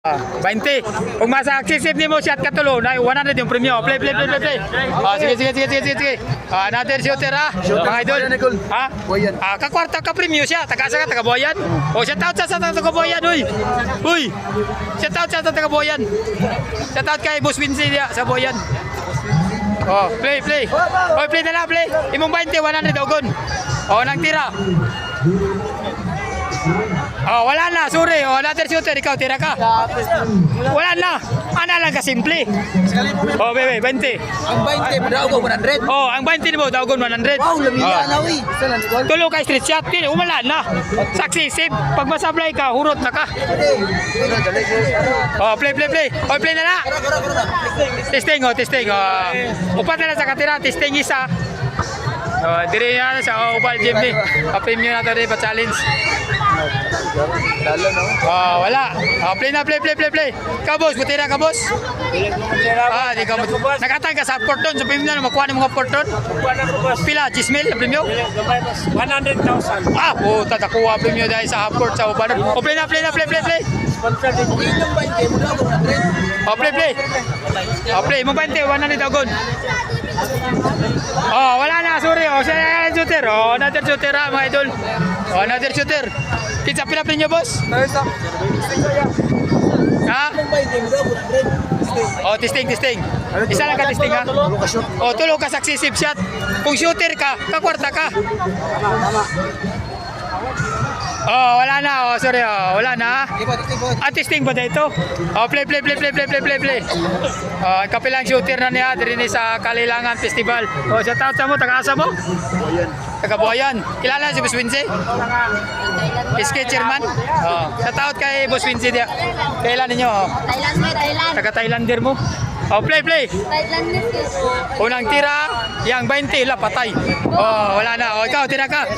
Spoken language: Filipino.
20. Kung masa accessible ni mo shot katulo, na 100 yung premium. Play. Sige. Another shooter mga idol. Kakwarta ka premium siya. Taga-asa ka, taga-Boyan. Shout out sa taga-Boyan, uy. Shout out sa taga-Boyan. Shout out kay Boss Wincy sa Boyan. Play. Play na lang, play. Imong 20, 100 ogon. Nang tira. Wala na, sorry. Another shooter, ikaw tira ka. Wala na. Ana lang ka simple. Bebe, 20. Ang 20 daogon 100. Ang 20 mo daogon 100. Wow, lamila na wi. Tulo ka street shot, umala na. Successive. Pag masablay ka, hurot na ka. Play. Play na na. Testing. Upat na lang sa katira, testing isa. Dire na sa Ubal Gym ni. Premium na to rin pa challenge. Wala. Play na. Kabos, butira ka, boss. Di ka mo. Nakatay ka sa port doon. Sa premium na, makuha ng mga port doon. Pila, 10,000 premium? 100,000. Puta, nakuha premium dahil sa port sa Ubal. Play na. Play. Mo 20, 100 agon. Wala na, sorry. Siya shooter. Another shooter mga idol. Another shooter. Kita pila niyo, boss? Testing. Isa lang ka testing ha. Tulo ka successive shot. Kung shooter ka, kakwarta ka. Wala na. Sorry. Wala na. Testing ba dito? Play. Kapilang shooter na niya diri sa Kalilangan Festival. Shout out sa mo, taga-asa mo? Taga-Boyan. Kilala si Boss Wincy? SK Chairman? Shout out kay Boss Wincy dia. Kailan ninyo? Thailand. Taga-Thailander mo? Play. Thailander. Unang tira, yang 20 la patay. Wala na. Ikaw tira ka.